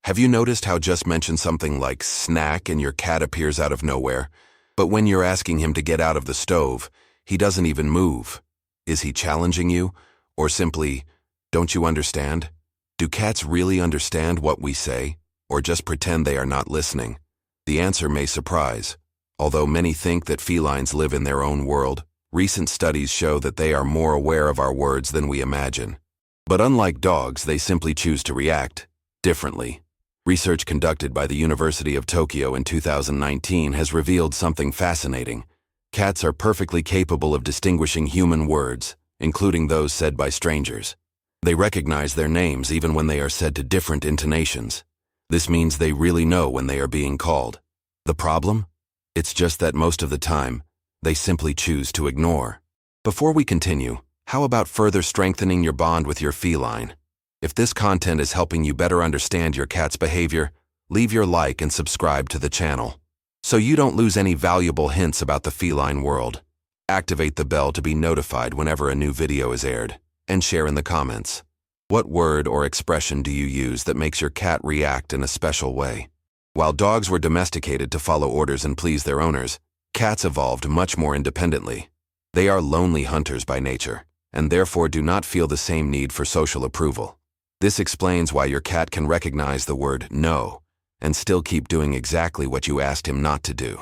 Have you noticed how just mention something like snack and your cat appears out of nowhere? But when you're asking him to get out of the stove, he doesn't even move. Is he challenging you? Or simply, don't you understand? Do cats really understand what we say? Or just pretend they are not listening? The answer may surprise. Although many think that felines live in their own world, recent studies show that they are more aware of our words than we imagine. But unlike dogs, they simply choose to react differently. Research conducted by the University of Tokyo in 2019 has revealed something fascinating. Cats are perfectly capable of distinguishing human words, including those said by strangers. They recognize their names even when they are said to different intonations. This means they really know when they are being called. The problem? It's just that most of the time, they simply choose to ignore. Before we continue, how about further strengthening your bond with your feline? If this content is helping you better understand your cat's behavior, leave your like and subscribe to the channel, so you don't lose any valuable hints about the feline world. Activate the bell to be notified whenever a new video is aired, and share in the comments. What word or expression do you use that makes your cat react in a special way? While dogs were domesticated to follow orders and please their owners, cats evolved much more independently. They are lonely hunters by nature, and therefore do not feel the same need for social approval. This explains why your cat can recognize the word no, and still keep doing exactly what you asked him not to do.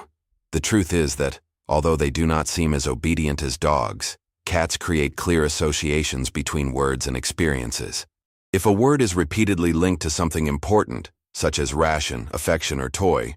The truth is that, although they do not seem as obedient as dogs, cats create clear associations between words and experiences. If a word is repeatedly linked to something important, such as ration, affection, or toy,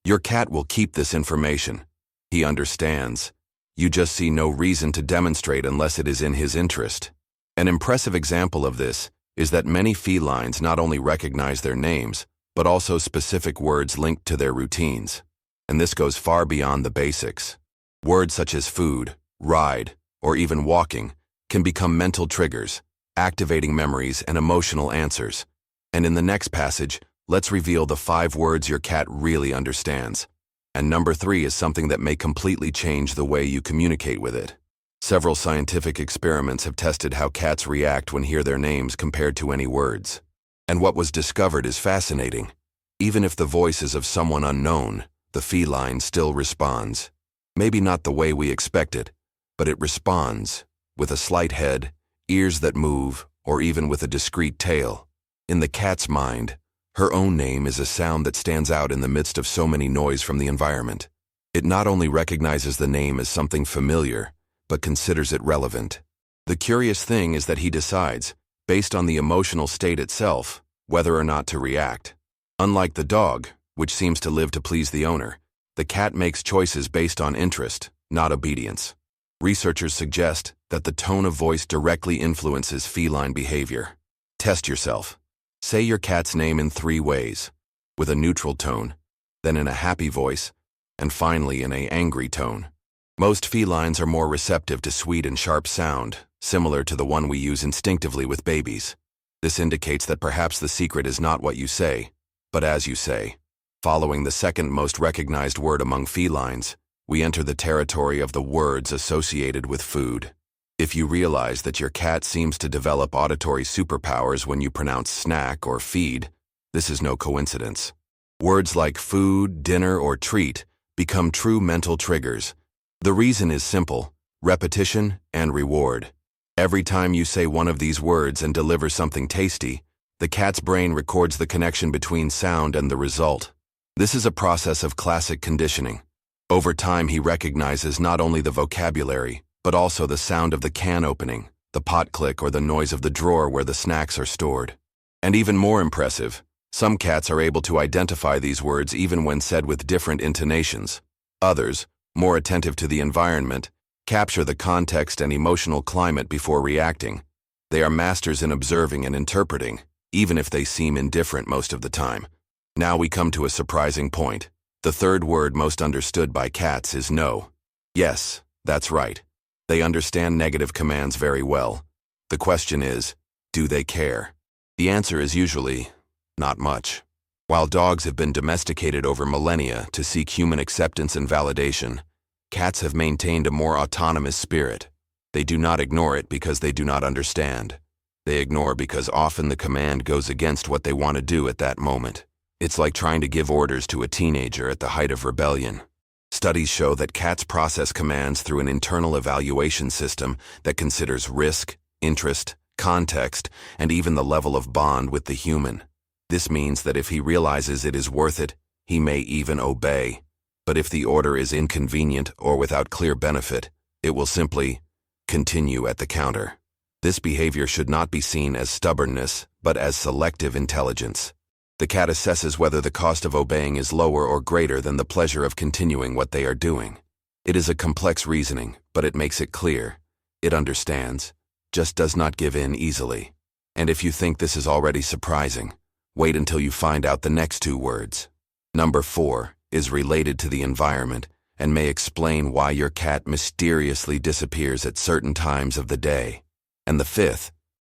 your cat will keep this information. He understands. You just see no reason to demonstrate unless it is in his interest. An impressive example of this is that many felines not only recognize their names, but also specific words linked to their routines. And this goes far beyond the basics. Words such as food, ride, or even walking can become mental triggers, activating memories and emotional answers. And in the next passage, let's reveal the 5 words your cat really understands. And number 3 is something that may completely change the way you communicate with it. Several scientific experiments have tested how cats react when hear their names compared to any words. And what was discovered is fascinating. Even if the voice is of someone unknown, the feline still responds. Maybe not the way we expected, but it responds, with a slight head, ears that move, or even with a discreet tail. In the cat's mind, her own name is a sound that stands out in the midst of so many noise from the environment. It not only recognizes the name as something familiar, but considers it relevant. The curious thing is that he decides, based on the emotional state itself, whether or not to react. Unlike the dog, which seems to live to please the owner, the cat makes choices based on interest, not obedience. Researchers suggest that the tone of voice directly influences feline behavior. Test yourself. Say your cat's name in 3 ways, with a neutral tone, then in a happy voice, and finally in an angry tone. Most felines are more receptive to sweet and sharp sound, similar to the one we use instinctively with babies. This indicates that perhaps the secret is not what you say, but as you say. Following the second most recognized word among felines, we enter the territory of the words associated with food. If you realize that your cat seems to develop auditory superpowers when you pronounce snack or feed, this is no coincidence. Words like food, dinner, or treat become true mental triggers. The reason is simple: repetition and reward. Every time you say one of these words and deliver something tasty, the cat's brain records the connection between sound and the result. This is a process of classic conditioning. Over time, he recognizes not only the vocabulary, but also the sound of the can opening, the pot click, or the noise of the drawer where the snacks are stored. And even more impressive, some cats are able to identify these words even when said with different intonations. Others, more attentive to the environment, capture the context and emotional climate before reacting. They are masters in observing and interpreting, even if they seem indifferent most of the time. Now we come to a surprising point. The 3rd word most understood by cats is no. Yes, that's right. They understand negative commands very well. The question is, do they care? The answer is usually, not much. While dogs have been domesticated over millennia to seek human acceptance and validation, cats have maintained a more autonomous spirit. They do not ignore it because they do not understand. They ignore because often the command goes against what they want to do at that moment. It's like trying to give orders to a teenager at the height of rebellion. Studies show that cats process commands through an internal evaluation system that considers risk, interest, context, and even the level of bond with the human. This means that if he realizes it is worth it, he may even obey. But if the order is inconvenient or without clear benefit, it will simply continue at the counter. This behavior should not be seen as stubbornness, but as selective intelligence. The cat assesses whether the cost of obeying is lower or greater than the pleasure of continuing what they are doing. It is a complex reasoning, but it makes it clear. It understands, just does not give in easily. And if you think this is already surprising, wait until you find out the next two words. Number 4 is related to the environment and may explain why your cat mysteriously disappears at certain times of the day. And the fifth,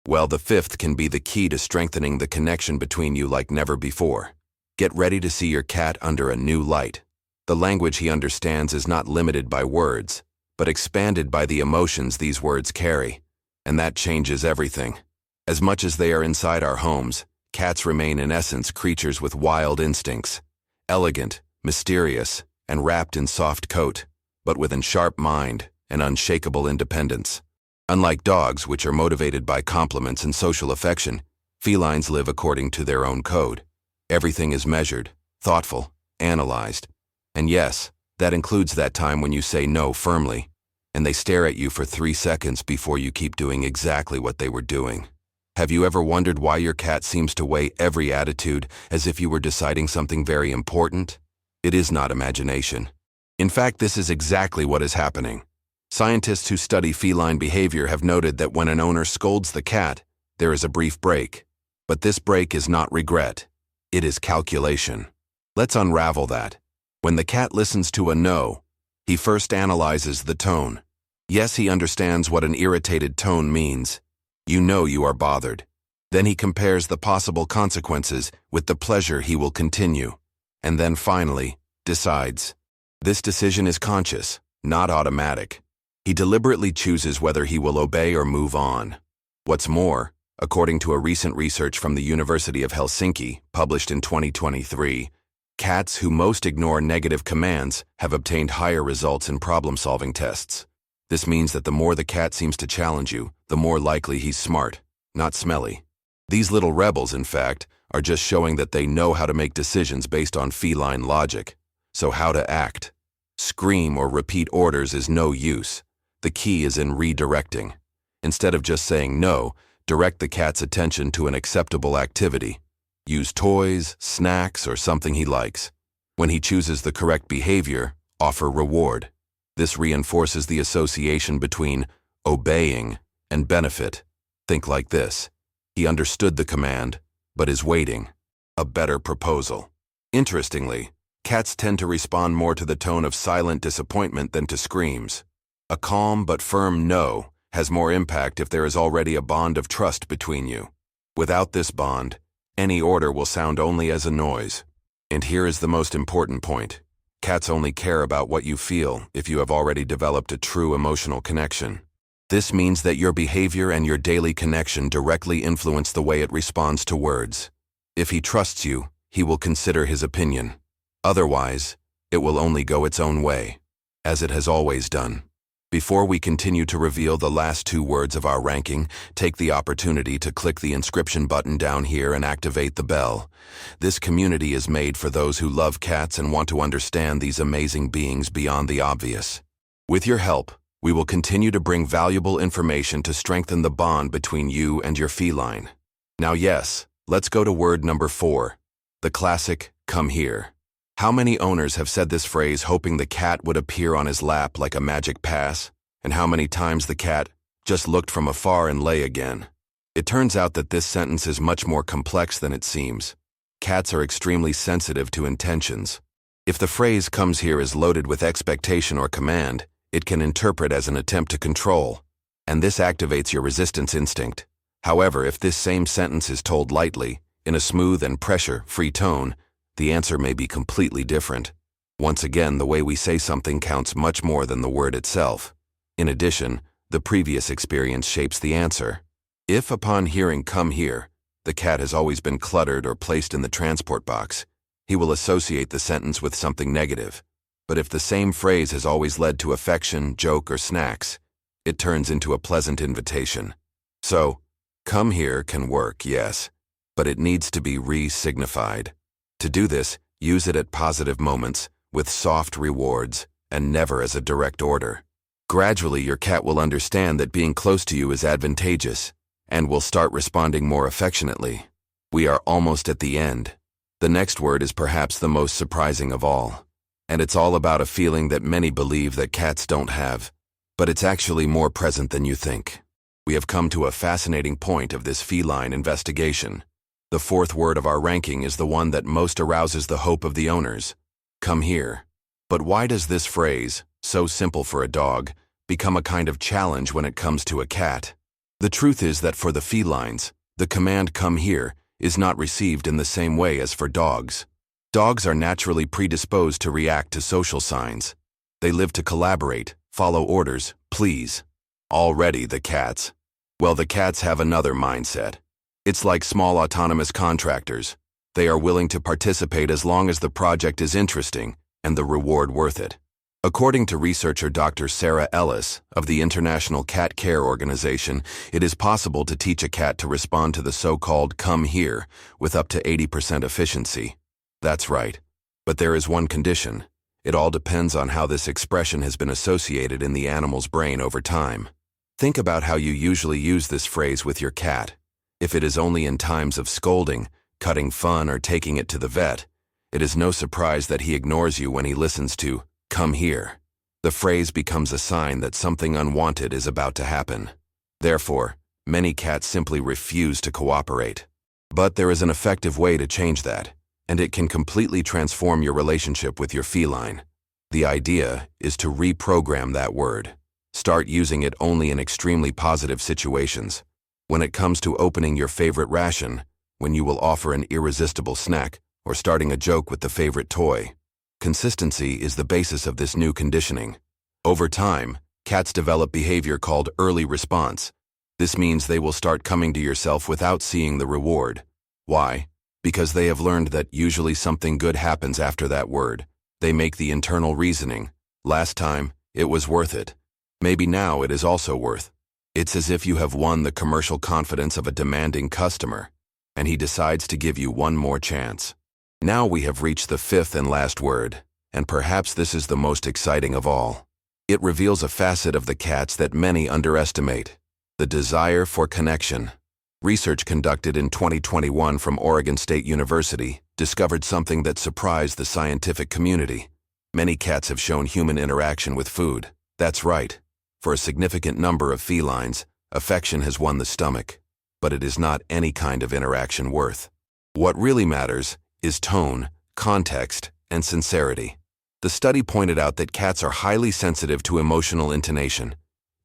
well, the fifth can be the key to strengthening the connection between you like never before. Get ready to see your cat under a new light. The language he understands is not limited by words, but expanded by the emotions these words carry. And that changes everything. As much as they are inside our homes, cats remain in essence creatures with wild instincts. Elegant, mysterious, and wrapped in soft coat, but with a sharp mind and unshakable independence. Unlike dogs, which are motivated by compliments and social affection, felines live according to their own code. Everything is measured, thoughtful, analyzed. And yes, that includes that time when you say no firmly, and they stare at you for 3 seconds before you keep doing exactly what they were doing. Have you ever wondered why your cat seems to weigh every attitude as if you were deciding something very important? It is not imagination. In fact, this is exactly what is happening. Scientists who study feline behavior have noted that when an owner scolds the cat, there is a brief break. But this break is not regret. It is calculation. Let's unravel that. When the cat listens to a no, he first analyzes the tone. Yes, he understands what an irritated tone means. You know you are bothered. Then he compares the possible consequences with the pleasure he will continue. And then finally, decides. This decision is conscious, not automatic. He deliberately chooses whether he will obey or move on. What's more, according to a recent research from the University of Helsinki, published in 2023, cats who most ignore negative commands have obtained higher results in problem-solving tests. This means that the more the cat seems to challenge you, the more likely he's smart, not smelly. These little rebels, in fact, are just showing that they know how to make decisions based on feline logic. So how to act? Scream or repeat orders is no use. The key is in redirecting. Instead of just saying no, direct the cat's attention to an acceptable activity. Use toys, snacks, or something he likes. When he chooses the correct behavior, offer reward. This reinforces the association between obeying and benefit. Think like this. He understood the command, but is waiting. A better proposal. Interestingly, cats tend to respond more to the tone of silent disappointment than to screams. A calm but firm no has more impact if there is already a bond of trust between you. Without this bond, any order will sound only as a noise. And here is the most important point. Cats only care about what you feel if you have already developed a true emotional connection. This means that your behavior and your daily connection directly influence the way it responds to words. If he trusts you, he will consider his opinion. Otherwise, it will only go its own way, as it has always done. Before we continue to reveal the last two words of our ranking, take the opportunity to click the inscription button down here and activate the bell. This community is made for those who love cats and want to understand these amazing beings beyond the obvious. With your help, we will continue to bring valuable information to strengthen the bond between you and your feline. Now yes, let's go to word number 4, the classic, come here. How many owners have said this phrase hoping the cat would appear on his lap like a magic pass? And how many times the cat just looked from afar and lay again? It turns out that this sentence is much more complex than it seems. Cats are extremely sensitive to intentions. If the phrase comes here is loaded with expectation or command, it can interpret as an attempt to control, and this activates your resistance instinct. However, if this same sentence is told lightly, in a smooth and pressure-free tone, the answer may be completely different. Once again, the way we say something counts much more than the word itself. In addition, the previous experience shapes the answer. If, upon hearing "come here," the cat has always been cluttered or placed in the transport box, he will associate the sentence with something negative. But if the same phrase has always led to affection, joke, or snacks, it turns into a pleasant invitation. So, come here can work, yes, but it needs to be re-signified. To do this, use it at positive moments, with soft rewards, and never as a direct order. Gradually, your cat will understand that being close to you is advantageous, and will start responding more affectionately. We are almost at the end. The next word is perhaps the most surprising of all. And it's all about a feeling that many believe that cats don't have, but it's actually more present than you think. We have come to a fascinating point of this feline investigation. The fourth word of our ranking is the one that most arouses the hope of the owners. Come here. But why does this phrase, so simple for a dog, become a kind of challenge when it comes to a cat? The truth is that for the felines, the command "come here" is not received in the same way as for dogs. Dogs are naturally predisposed to react to social signs. They live to collaborate, follow orders, please. Already the cats. Well, the cats have another mindset. It's like small autonomous contractors. They are willing to participate as long as the project is interesting and the reward worth it. According to researcher Dr. Sarah Ellis of the International Cat Care Organization, it is possible to teach a cat to respond to the so-called "come here" with up to 80% efficiency. That's right. But there is one condition. It all depends on how this expression has been associated in the animal's brain over time. Think about how you usually use this phrase with your cat. If it is only in times of scolding, cutting fun, or taking it to the vet, it is no surprise that he ignores you when he listens to "come here." The phrase becomes a sign that something unwanted is about to happen. Therefore, many cats simply refuse to cooperate. But there is an effective way to change that, and it can completely transform your relationship with your feline. The idea is to reprogram that word. Start using it only in extremely positive situations. When it comes to opening your favorite ration, when you will offer an irresistible snack, or starting a joke with the favorite toy. Consistency is the basis of this new conditioning. Over time, cats develop behavior called early response. This means they will start coming to yourself without seeing the reward. Why? Because they have learned that usually something good happens after that word. They make the internal reasoning. Last time, it was worth it. Maybe now it is also worth. It's as if you have won the commercial confidence of a demanding customer, and he decides to give you one more chance. Now we have reached the fifth and last word, and perhaps this is the most exciting of all. It reveals a facet of the cats that many underestimate: the desire for connection. Research conducted in 2021 from Oregon State University discovered something that surprised the scientific community. Many cats have shown human interaction with food. That's right. For a significant number of felines, affection has won the stomach. But it is not any kind of interaction worth. What really matters is tone, context, and sincerity. The study pointed out that cats are highly sensitive to emotional intonation.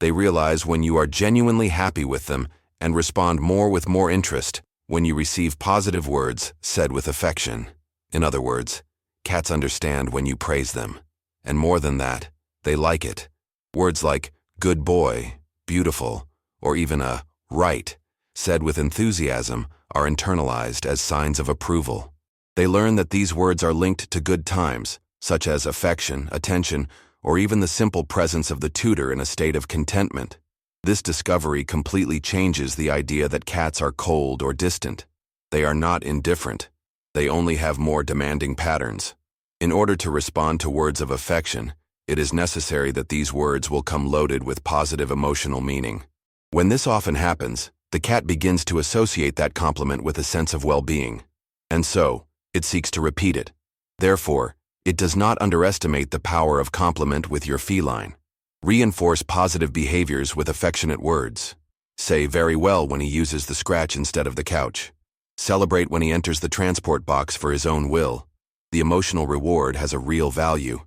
They realize when you are genuinely happy with them and respond with more interest when you receive positive words said with affection. In other words, cats understand when you praise them. And more than that, they like it. Words like "good boy," "beautiful," or even a "right," said with enthusiasm, are internalized as signs of approval. They learn that these words are linked to good times, such as affection, attention, or even the simple presence of the tutor in a state of contentment. This discovery completely changes the idea that cats are cold or distant. They are not indifferent. They only have more demanding patterns. In order to respond to words of affection, it is necessary that these words will come loaded with positive emotional meaning. When this often happens, the cat begins to associate that compliment with a sense of well-being. And so, it seeks to repeat it. Therefore, it does not underestimate the power of compliment with your feline. Reinforce positive behaviors with affectionate words. Say "very well" when he uses the scratch instead of the couch. Celebrate when he enters the transport box for his own will. The emotional reward has a real value,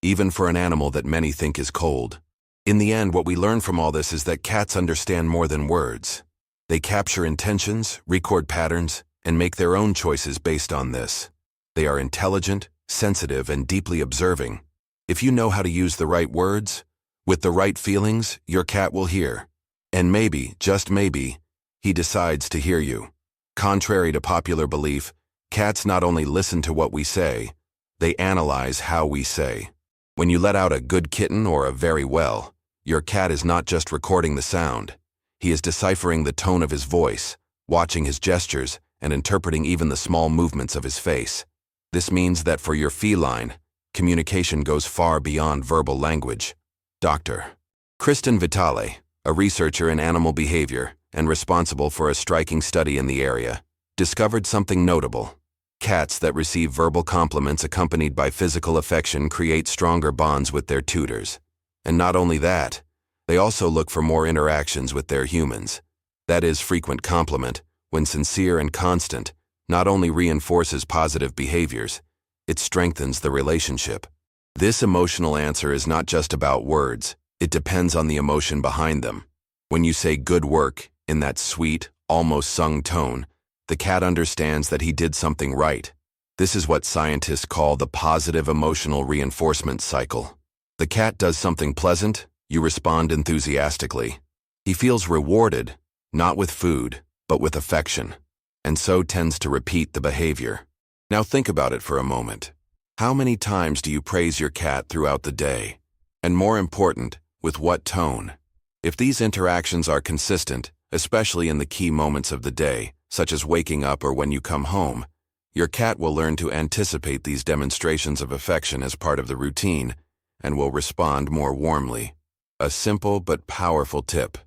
even for an animal that many think is cold. In the end, what we learn from all this is that cats understand more than words. They capture intentions, record patterns, and make their own choices based on this. They are intelligent, sensitive, and deeply observing. If you know how to use the right words, with the right feelings, your cat will hear. And maybe, just maybe, he decides to hear you. Contrary to popular belief, Cats not only listen to what we say, they analyze how we say. When you let out a good kitten or a very well, your cat is not just recording the sound. He is deciphering the tone of his voice, watching his gestures, and interpreting even the small movements of his face. This means that for your feline, communication goes far beyond verbal language. Dr. Kristen Vitale, a researcher in animal behavior and responsible for a striking study in the area, discovered something notable. Cats that receive verbal compliments accompanied by physical affection create stronger bonds with their tutors. And not only that, they also look for more interactions with their humans. That is, frequent compliment, when sincere and constant, not only reinforces positive behaviors, it strengthens the relationship. This emotional answer is not just about words, it depends on the emotion behind them. When you say good work in that sweet, almost sung tone, the cat understands that he did something right. This is what scientists call the positive emotional reinforcement cycle. The cat does something pleasant, you respond enthusiastically. He feels rewarded, not with food, but with affection, and so tends to repeat the behavior. Now think about it for a moment. How many times do you praise your cat throughout the day? And more important, with what tone? If these interactions are consistent, especially in the key moments of the day, such as waking up or when you come home, your cat will learn to anticipate these demonstrations of affection as part of the routine and will respond more warmly. A simple but powerful tip.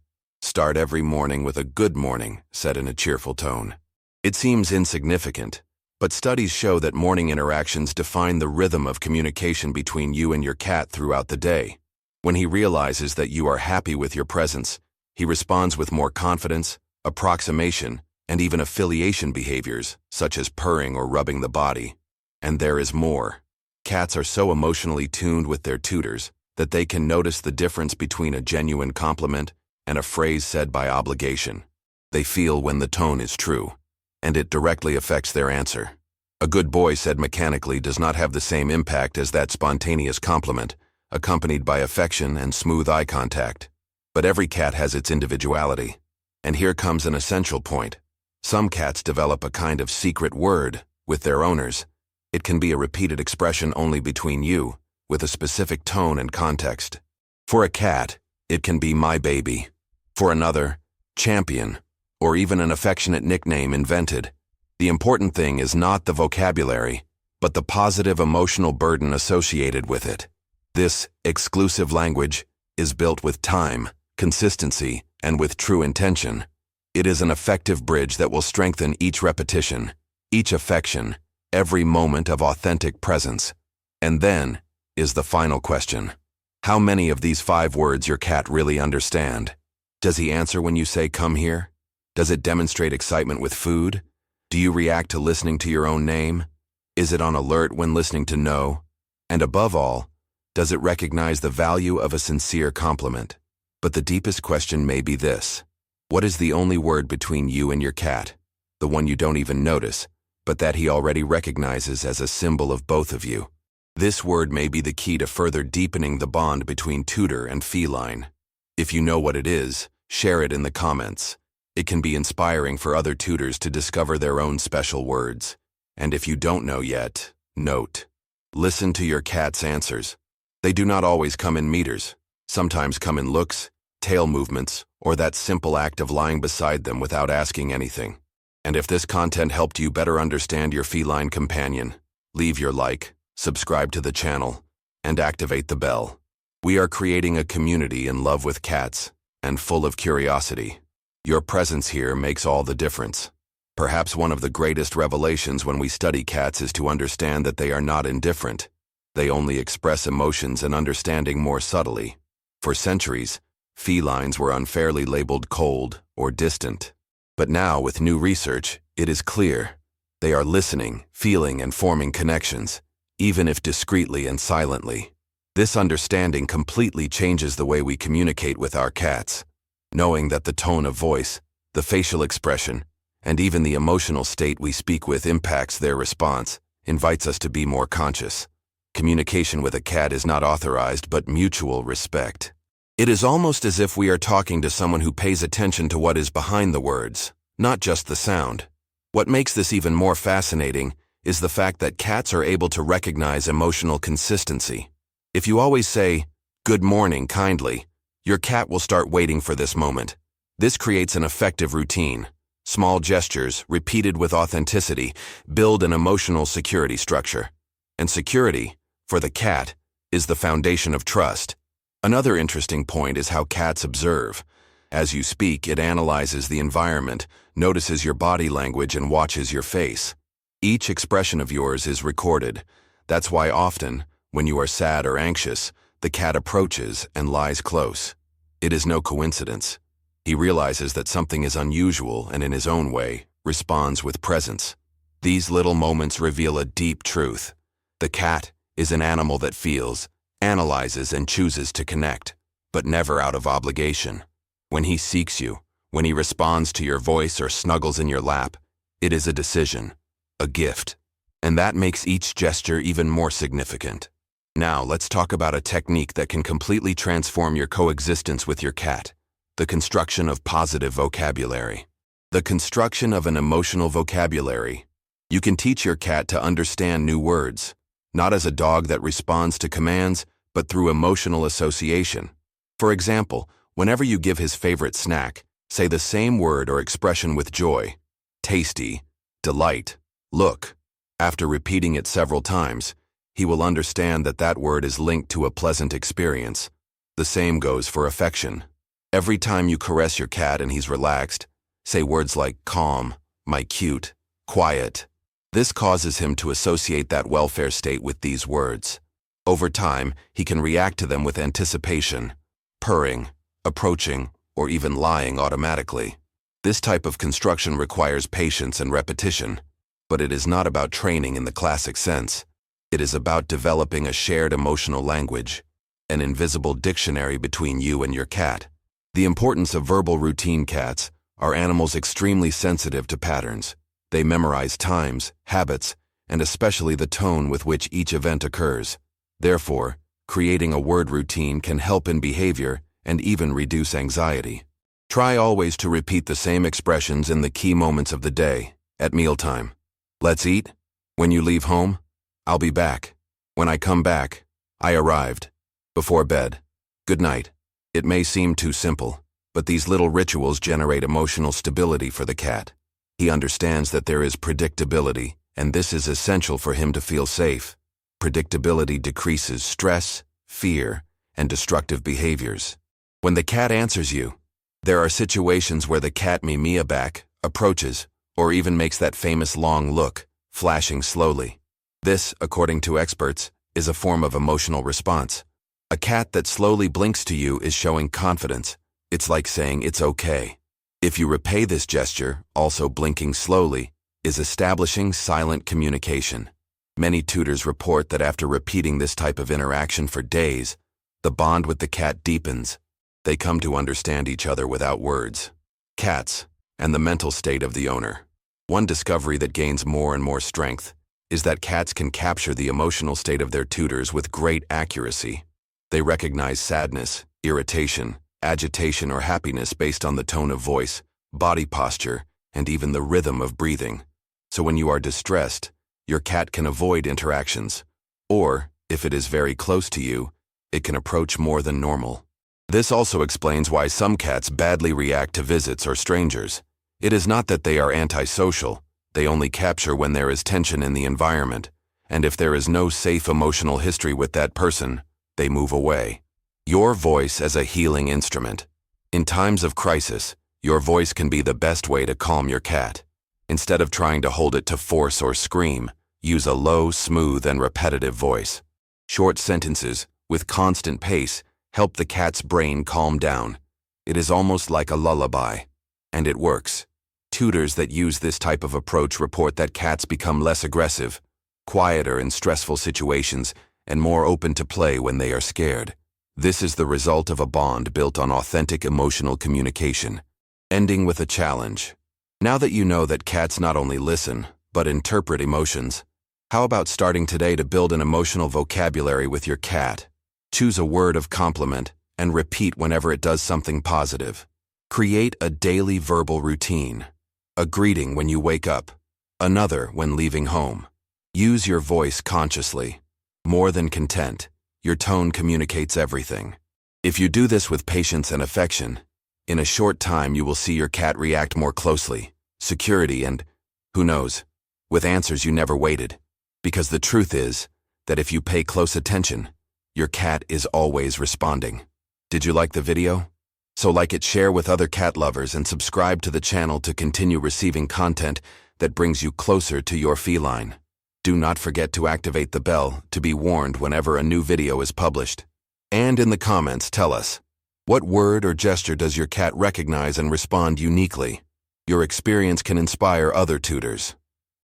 Start every morning with a good morning, said in a cheerful tone. It seems insignificant, but studies show that morning interactions define the rhythm of communication between you and your cat throughout the day. When he realizes that you are happy with your presence, he responds with more confidence, approximation, and even affiliation behaviors, such as purring or rubbing the body. And there is more. Cats are so emotionally tuned with their tutors that they can notice the difference between a genuine compliment and a phrase said by obligation. They feel when the tone is true, and it directly affects their answer. A good boy said mechanically does not have the same impact as that spontaneous compliment, accompanied by affection and smooth eye contact. But every cat has its individuality. And here comes an essential point. Some cats develop a kind of secret word with their owners. It can be a repeated expression only between you, with a specific tone and context. For a cat, it can be my baby. For another, champion, or even an affectionate nickname invented. The important thing is not the vocabulary, but the positive emotional burden associated with it. This exclusive language is built with time, consistency, and with true intention. It is an effective bridge that will strengthen each repetition, each affection, every moment of authentic presence. And then is the final question. How many of these 5 words your cat really understand? Does he answer when you say, "Come here"? Does it demonstrate excitement with food? Do you react to listening to your own name? Is it on alert when listening to no? And above all, does it recognize the value of a sincere compliment? But the deepest question may be this. What is the only word between you and your cat? The one you don't even notice, but that he already recognizes as a symbol of both of you. This word may be the key to further deepening the bond between tutor and feline. If you know what it is, share it in the comments. It can be inspiring for other tutors to discover their own special words. And if you don't know yet, note. Listen to your cat's answers. They do not always come in meters. Sometimes come in looks, tail movements, or that simple act of lying beside them without asking anything. And if this content helped you better understand your feline companion, leave your like, subscribe to the channel, and activate the bell. We are creating a community in love with cats and full of curiosity. Your presence here makes all the difference. Perhaps one of the greatest revelations when we study cats is to understand that they are not indifferent. They only express emotions and understanding more subtly. For centuries, felines were unfairly labeled cold or distant. But now, with new research, it is clear. They are listening, feeling, and forming connections, even if discreetly and silently. This understanding completely changes the way we communicate with our cats. Knowing that the tone of voice, the facial expression, and even the emotional state we speak with impacts their response, invites us to be more conscious. Communication with a cat is not authorized but mutual respect. It is almost as if we are talking to someone who pays attention to what is behind the words, not just the sound. What makes this even more fascinating is the fact that cats are able to recognize emotional consistency. If you always say, "Good morning," kindly, your cat will start waiting for this moment. This creates an effective routine. Small gestures, repeated with authenticity, build an emotional security structure. And security, for the cat, is the foundation of trust. Another interesting point is how cats observe. As you speak, it analyzes the environment, notices your body language, and watches your face. Each expression of yours is recorded. That's why often, when you are sad or anxious, the cat approaches and lies close. It is no coincidence. He realizes that something is unusual and, in his own way, responds with presence. These little moments reveal a deep truth. The cat is an animal that feels, analyzes, and chooses to connect, but never out of obligation. When he seeks you, when he responds to your voice or snuggles in your lap, it is a decision, a gift. And that makes each gesture even more significant. Now, let's talk about a technique that can completely transform your coexistence with your cat: the construction of positive vocabulary. The construction of an emotional vocabulary. You can teach your cat to understand new words, not as a dog that responds to commands, but through emotional association. For example, whenever you give his favorite snack, say the same word or expression with joy: tasty, delight, look. After repeating it several times, he will understand that that word is linked to a pleasant experience. The same goes for affection. Every time you caress your cat and he's relaxed, say words like calm, my cute, quiet. This causes him to associate that welfare state with these words. Over time, he can react to them with anticipation, purring, approaching, or even lying automatically. This type of construction requires patience and repetition, but it is not about training in the classic sense. It is about developing a shared emotional language, an invisible dictionary between you and your cat. The importance of verbal routine. Cats are animals extremely sensitive to patterns. They memorize times, habits, and especially the tone with which each event occurs. Therefore, creating a word routine can help in behavior and even reduce anxiety. Try always to repeat the same expressions in the key moments of the day. At mealtime, "Let's eat." When you leave home, "I'll be back." When I come back, "I arrived." Before bed, "Good night." It may seem too simple, but these little rituals generate emotional stability for the cat. He understands that there is predictability, and this is essential for him to feel safe. Predictability decreases stress, fear, and destructive behaviors. When the cat answers you, there are situations where the cat meows back, approaches, or even makes that famous long look, flashing slowly. This, according to experts, is a form of emotional response. A cat that slowly blinks to you is showing confidence. It's like saying it's okay. If you repay this gesture, also blinking slowly, is establishing silent communication. Many tutors report that after repeating this type of interaction for days, the bond with the cat deepens. They come to understand each other without words. Cats and the mental state of the owner. One discovery that gains more and more strength is that cats can capture the emotional state of their tutors with great accuracy. They recognize sadness, irritation, agitation, or happiness based on the tone of voice, body posture, and even the rhythm of breathing. So when you are distressed, your cat can avoid interactions, or, if it is very close to you, it can approach more than normal. This also explains why some cats badly react to visits or strangers. It is not that they are antisocial, they only capture when there is tension in the environment, and if there is no safe emotional history with that person, they move away. Your voice as a healing instrument. In times of crisis, your voice can be the best way to calm your cat. Instead of trying to hold it to force or scream, use a low, smooth, and repetitive voice. Short sentences, with constant pace, help the cat's brain calm down. It is almost like a lullaby. And it works. Tutors that use this type of approach report that cats become less aggressive, quieter in stressful situations, and more open to play when they are scared. This is the result of a bond built on authentic emotional communication. Ending with a challenge. Now that you know that cats not only listen, but interpret emotions, how about starting today to build an emotional vocabulary with your cat? Choose a word of compliment and repeat whenever it does something positive. Create a daily verbal routine. A greeting when you wake up, Another when leaving home. Use your voice consciously. More than content, your tone communicates everything. If you do this with patience and affection, in a short time you will see your cat react more closely, security, and, who knows, with answers you never waited. Because the truth is that if you pay close attention, your cat is always responding. Did you like the video? So like it, share with other cat lovers, and subscribe to the channel to continue receiving content that brings you closer to your feline. Do not forget to activate the bell to be warned whenever a new video is published. And in the comments, tell us, what word or gesture does your cat recognize and respond uniquely? Your experience can inspire other tutors.